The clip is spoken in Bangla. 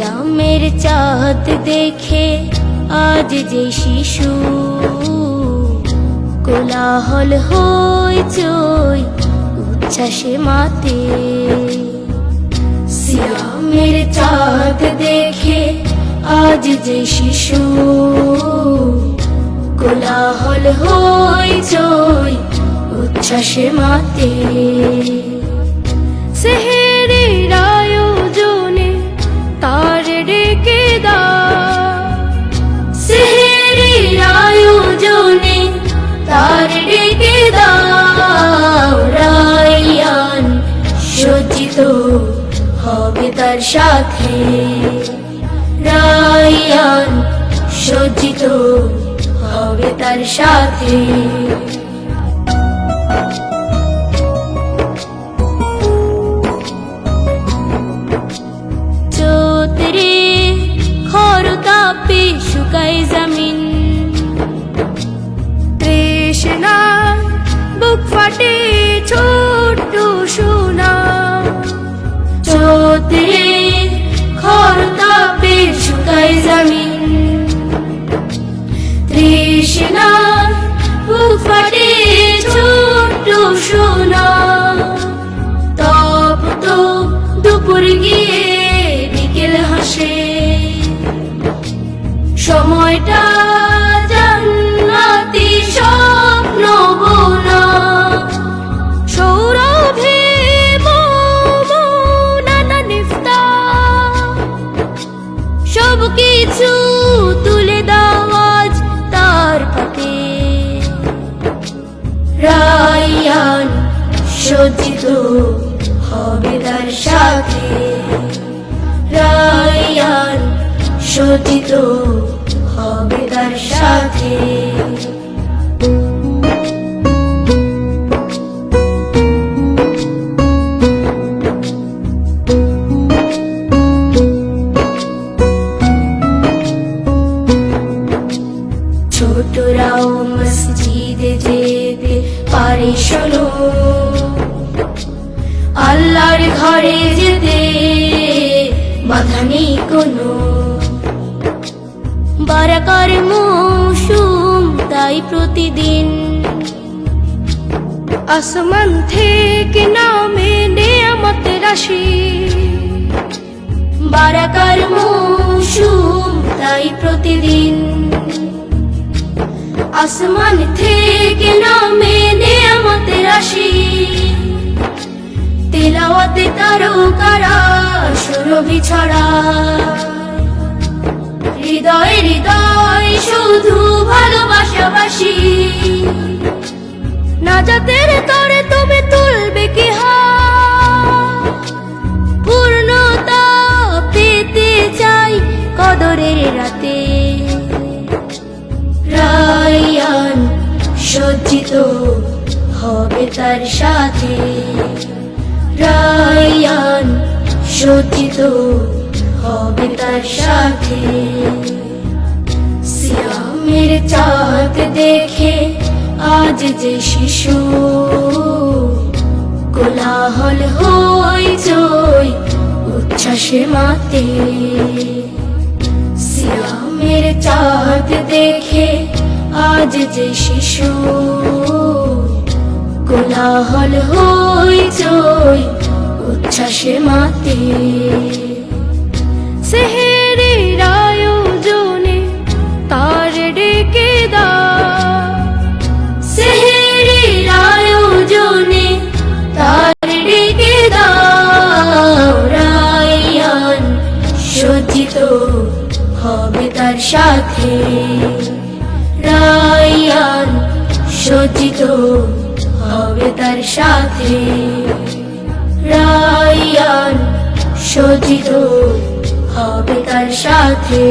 সিয়ামের চাঁদ দেখে আজ যে শিশু কোলাহল হইচই উচ্ছ্বাসে মাতে। সিয়ামের চাঁদ দেখে আজ যে শিশু কোলাহল হইচই উচ্ছ্বাসে মাতে। সেহেরির আয়োজনে তার ডেকে দাও, সেহেরির আয়োজনে তার ডেকে দাও। রায়্যান সজ্জিত হবে তার সাথে, রায়্যান সজ্জিত হবে তার সাথে। চৈত্রে খরতাপে শুকায় জমিন, তৃষ্ণা বুক ফাটে ছোট্ট সোনা। চৈত্রে খরতাপে শুকায় জমিন, তৃষ্ণা বুক ফাটে ছোট্ট সোনা। তপ্ত দুপুর গিয়ে বিকেল হাসে, সময়টা জান্নাতি স্বপ্ন বোনা। সৌরভে নানান ইফতার, সবকিছু তুলে দাও আজ তার পাতে। রায়্যান সজ্জিত হবে তার সাথে, রায়্যান সজ্জিত হবে তার সাথে। ছোটরাও মসজিদে যেতে পারে শোনো, আল্লাহর ঘরে যেতে বাধা নেই কোনো। বারাকার মৌসুম তাই প্রতিদিন আসমান থেকে নামে নেয়ামত রাশি। বারাকার মৌসুম তাই প্রতিদিন আসমান থেকে নামে নেয়ামত রাশি। তেলাওয়াতে তারকারা সুরভি ছড়ায়, হৃদয় হৃদয় শুধু ভালোবাসাবাসি। নাজাতের তরে তুমি তুলবে কি হাত, পূর্ণতা পেতে চাই কদরের রাতে। রায়্যান সজ্জিত হবে তার সাথে, রায়্যান সজ্জিত হবে তার সাথে। সিয়ামের চাঁদ দেখে আজ যে শিশু কোলাহল হইচই উচ্ছ্বাসে মাতে। সিয়ামের চাঁদ দেখে আজ যে শিশু কোলাহল হইচই উচ্ছ্বাসে মাতে। সেহেরির আয়োজনে তার ডেকে দাও, সেহেরির আয়োজনে তার ডেকে দাও। রায়্যান সজ্জিত হবে তার সাথে, রায়্যান সজ্জিত হবে তার সাথে। রায়্যান সজ্জিত হবে তার সাথে।